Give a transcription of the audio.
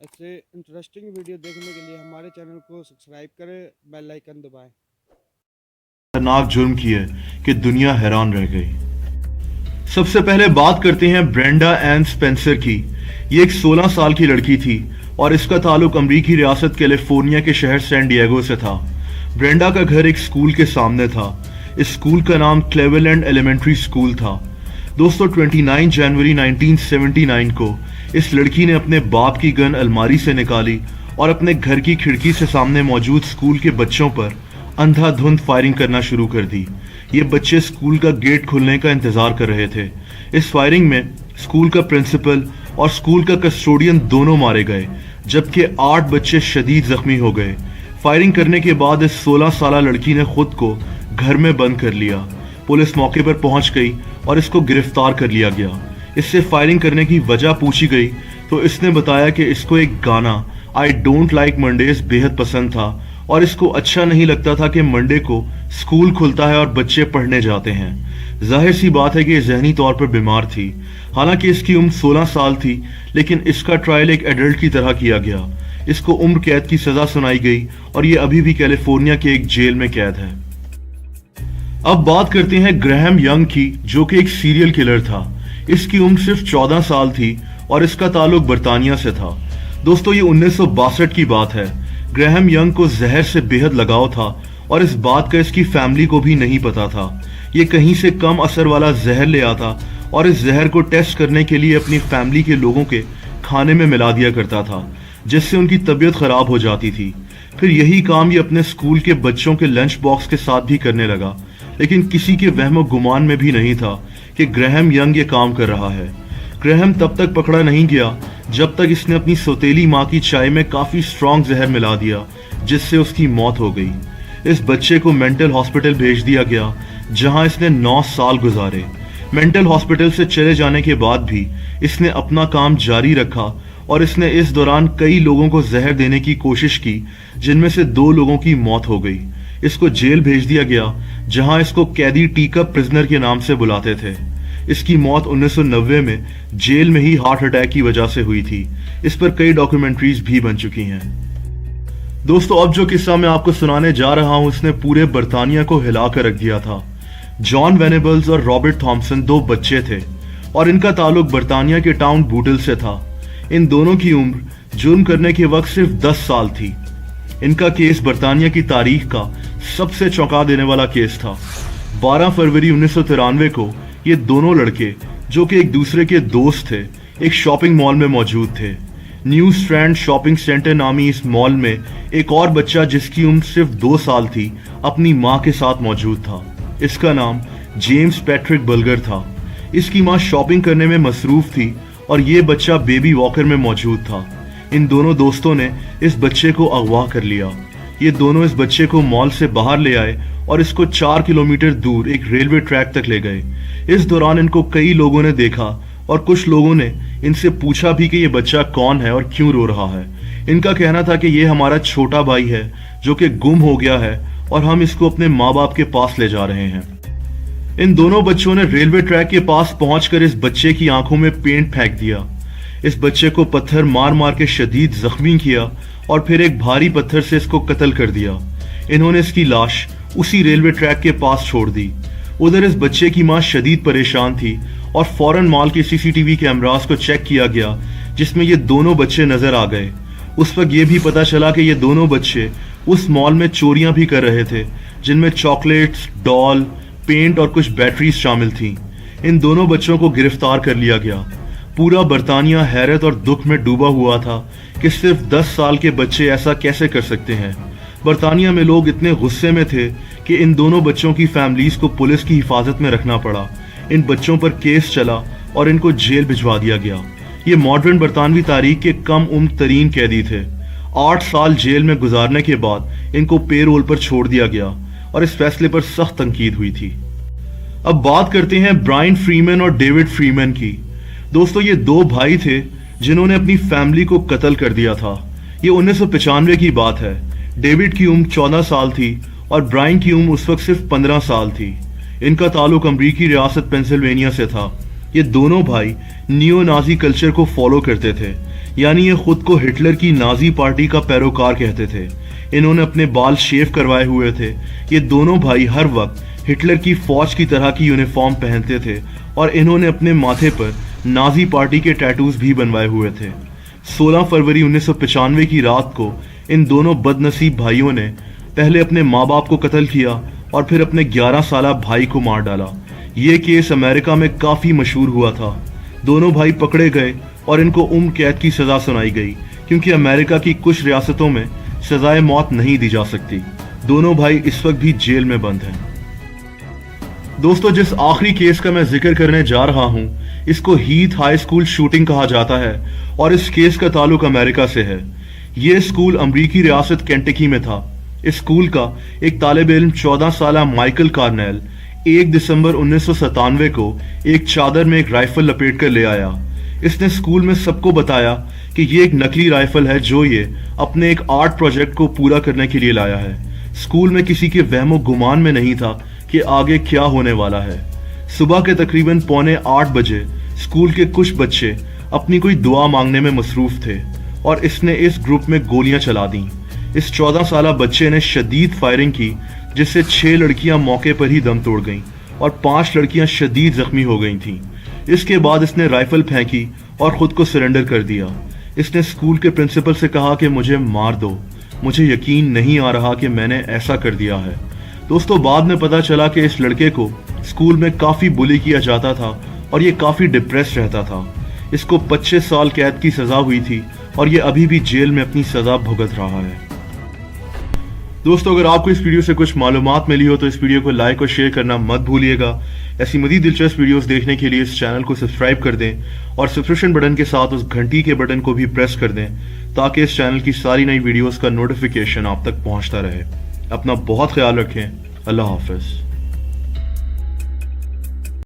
ऐसे interesting video देखने के लिए हमारे चैनल को सब्सक्राइब करें, बेल आइकन दबाएं। खतरनाक जुर्म किए कि दुनिया हैरान रह गई। सबसे पहले बात करते हैं ब्रेंडा एन स्पेंसर की। ये एक 16 साल की लड़की थी और इसका ताल्लुक अमेरिकी रियासत कैलिफोर्निया के शहर सैन डिएगो से था। ब्रेंडा का घर एक स्कूल के सामने था। इस स्कूल का नाम क्लेवरलैंड एलिमेंट्री स्कूल था। दोस्तों 29 जनवरी 1979 को इस लड़की ने अपने बाप की गन अलमारी से निकाली और अपने घर की खिड़की से सामने मौजूद स्कूल के बच्चों पर अंधाधुंध फायरिंग करना शुरू कर दी। ये बच्चे स्कूल का गेट खुलने का इंतजार कर रहे थे। इस फायरिंग में स्कूल का प्रिंसिपल और स्कूल का कस्टोडियन दोनों मारे गए, जबकि 8 बच्चे शदीद जख्मी हो गए। फायरिंग करने के बाद इस 16 साल लड़की ने खुद को घर में बंद कर लिया। पुलिस मौके पर पहुंच गई और इसको गिरफ्तार कर लिया गया। इससे फायरिंग करने की वजह पूछी गई तो इसने बताया कि इसको एक गाना आई डोंट लाइक मंडेज बेहद पसंद था और इसको अच्छा नहीं लगता था कि मंडे को स्कूल खुलता है और बच्चे पढ़ने जाते हैं। जाहिर सी बात है कि ये जहनी तौर पर बीमार थी। हालांकि इसकी उम्र 16 साल थी, लेकिन इसका ट्रायल एक एडल्ट की तरह किया गया। इसको उम्र कैद की सजा सुनाई गई और ये अभी भी कैलिफोर्निया के एक जेल में कैद है। अब बात करते हैं ग्रैहम यंग की, जो कि एक सीरियल किलर था। इसकी उम्र सिर्फ 14 साल थी और इसका ताल्लुक बर्तानिया से था। दोस्तों ये 1962 की बात है। ग्रैहम यंग को जहर से बेहद लगाव था और इस बात का इसकी फैमिली को भी नहीं पता था। ये कहीं से कम असर वाला जहर ले आता और इस जहर को टेस्ट करने के लिए अपनी फैमिली के लोगों के खाने में मिला दिया करता था, जिससे उनकी तबीयत खराब हो जाती थी। फिर यही काम ये अपने स्कूल के बच्चों के लंच बॉक्स के साथ भी करने लगा, लेकिन किसी के वहम गुमान में भी नहीं था कि ग्रैहम यंग ये काम कर रहा है। ग्रैहम तब तक पकड़ा नहीं गया जब तक इसने अपनी सौतेली माँ की चाय में काफी स्ट्रॉन्ग जहर मिला दिया, जिससे उसकी मौत हो गई। इस बच्चे को मेंटल हॉस्पिटल भेज दिया गया, जहां इसने 9 साल गुजारे। मेंटल हॉस्पिटल से चले जाने के बाद भी इसने अपना काम जारी रखा और इसने इस दौरान कई लोगों को जहर देने की कोशिश की, जिनमें से 2 लोगों की मौत हो गई। इसको जेल भेज दिया गया, जहां इसको कैदी टी कप प्रिजनर के नाम से बुलाते थे। इसकी मौत 1990 में जेल में ही हार्ट अटैक की वजह से हुई थी। इस पर कई डॉक्यूमेंट्रीज भी बन चुकी हैं। दोस्तों अब जो किस्सा मैं आपको सुनाने जा रहा हूं, उसने पूरे बर्तानिया को हिला कर रख दिया था। जॉन वेनेबल्स और रॉबर्ट थॉम्सन 2 बच्चे थे और इनका ताल्लुक बर्तानिया के टाउन बूटल से था। इन दोनों की उम्र जुर्म करने के वक्त सिर्फ 10 साल थी। इनका केस बर्तानिया की तारीख का सबसे चौंका देने वाला केस था। 12 फरवरी 1993 को ये दोनों लड़के, जो कि एक दूसरे के दोस्त थे, एक शॉपिंग मॉल में मौजूद थे। न्यू स्ट्रैंड शॉपिंग सेंटर नामी इस मॉल में एक और बच्चा, जिसकी उम्र सिर्फ 2 साल थी, अपनी माँ के साथ मौजूद था। इसका नाम जेम्स पैट्रिक बल्गर था। इसकी माँ शॉपिंग करने में मसरूफ थी और ये बच्चा बेबी वॉकर में मौजूद था। इन दोनों दोस्तों ने इस बच्चे को अगवा कर लिया। ये दोनों इस बच्चे को मॉल से बाहर ले आए और इसको 4 किलोमीटर दूर एक रेलवे ट्रैक तक ले गए। इस दौरान इनको कई लोगों ने देखा और कुछ लोगों ने इनसे पूछा भी कि ये बच्चा कौन है और क्यों रो रहा है। इनका कहना था कि ये हमारा छोटा भाई है जो कि गुम हो गया है और हम इसको अपने माँ बाप के पास ले जा रहे हैं। इन दोनों बच्चों ने रेलवे ट्रैक के पास पहुंचकर इस बच्चे की आंखों में पेंट फेंक दिया। इस बच्चे को पत्थर मार मार के शदीद जख्मी किया और फिर एक भारी पत्थर से इसको कत्ल कर दिया। इन्होंने इसकी लाश उसी रेलवे ट्रैक के पास छोड़ दी। उधर इस बच्चे की मां शदीद परेशान थी और फौरन मॉल के सीसीटीवी कैमरास को चेक किया गया, जिसमें ये दोनों बच्चे नजर आ गए। उस वक्त ये भी पता चला कि ये दोनों बच्चे उस मॉल में चोरियां भी कर रहे थे, जिनमें चॉकलेट्स, डॉल, पेंट और कुछ बैटरीज शामिल थी। इन दोनों बच्चों को गिरफ्तार कर लिया गया। पूरा बर्तानिया हैरत और दुख में डूबा हुआ था कि सिर्फ 10 साल के बच्चे ऐसा कैसे कर सकते हैं। बर्तानिया में लोग इतने गुस्से में थे कि इन दोनों बच्चों की फैमिलीज को पुलिस की हिफाजत में रखना पड़ा। इन बच्चों पर केस चला और इनको जेल भिजवा दिया गया। ये मॉडर्न बरतानवी तारीख के कम उम्र तरीन कैदी थे। 8 साल जेल में गुजारने के बाद इनको पे रोल पर छोड़ दिया गया और इस फैसले पर सख्त तनकीद हुई थी। अब बात करते हैं ब्रायन फ्रीमैन और डेविड फ्रीमैन की। दोस्तों ये 2 भाई थे जिन्होंने अपनी फैमिली को कत्ल कर दिया था। ये 1995 की बात है। डेविड की उम्र 14 साल थी और ब्रायन की उम्र उस वक्त सिर्फ 15 साल थी। इनका ताल्लुक अमेरिकी रियासत पेंसिल्वेनिया से था। ये दोनों भाई नियो नाजी कल्चर को फॉलो करते थे, यानी ये खुद को हिटलर की नाजी पार्टी का पैरोकार कहते थे। इन्होंने अपने बाल शेव करवाए हुए थे। ये दोनों भाई हर वक्त हिटलर की फौज की तरह की यूनिफॉर्म पहनते थे और इन्होंने अपने माथे पर नाजी पार्टी के टैटूज भी बनवाए हुए थे। 16 फरवरी 1995 की रात को इन दोनों बदनसीब भाइयों ने पहले अपने माँ बाप को कत्ल किया और फिर अपने 11 साला भाई को मार डाला। ये केस अमेरिका में काफी मशहूर हुआ था। दोनों भाई पकड़े गए और इनको उम्र कैद की सजा सुनाई गई, क्योंकि अमेरिका की कुछ रियासतों में सजाए मौत नहीं दी जा सकती। दोनों भाई इस वक्त भी जेल में बंद हैं। दोस्तों, जिस आखिरी केस का मैं जिक्र करने जा रहा हूं, इसको हीथ हाई स्कूल शूटिंग कहा जाता है और इस केस का ताल्लुक अमेरिका से है। ये स्कूल अमरीकी रियासत केंटकी में था। इस स्कूल का एक तालिब इल्म 14 साला माइकल कार्नेल 1 दिसंबर 1997 को एक चादर में एक राइफल लपेट कर ले आया। इसने स्कूल में सबको बताया कि ये एक नकली राइफल है जो ये अपने एक आर्ट प्रोजेक्ट को पूरा करने के लिए लाया है। स्कूल में किसी के वहमो गुमान में नहीं था कि आगे क्या होने वाला है। सुबह के तकरीबन 7:45 बजे स्कूल के कुछ बच्चे अपनी कोई दुआ मांगने में मसरूफ थे और इसने इस ग्रुप में गोलियां चला दी। इस 14 साला बच्चे ने शदीद फायरिंग की, जिससे 6 लड़कियां मौके पर ही दम तोड़ गईं और 5 लड़कियां शदीद जख्मी हो गई थीं। इसके बाद इसने राइफल फेंकी और खुद को सरेंडर कर दिया। इसने स्कूल के प्रिंसिपल से कहा कि मुझे मार दो, मुझे यकीन नहीं आ रहा कि मैंने ऐसा कर दिया है। दोस्तों, बाद में पता चला कि इस लड़के को स्कूल में काफी बुली किया जाता था और ये काफी डिप्रेस रहता था। इसको 25 साल कैद की सजा हुई थी और ये अभी भी जेल में अपनी सजा भुगत रहा है। दोस्तों, अगर आपको इस वीडियो से कुछ मालूमात मिली हो तो इस वीडियो को लाइक और शेयर करना मत भूलिएगा। ऐसी मज़ीद दिलचस्प वीडियोस देखने के लिए इस चैनल को सब्सक्राइब कर दें और सब्सक्रिप्शन बटन के साथ उस घंटी के बटन को भी प्रेस कर दें, ताकि इस चैनल की सारी नई वीडियोस का नोटिफिकेशन आप तक पहुंचता रहे। अपना बहुत ख्याल रखें। अल्लाह हाफिज।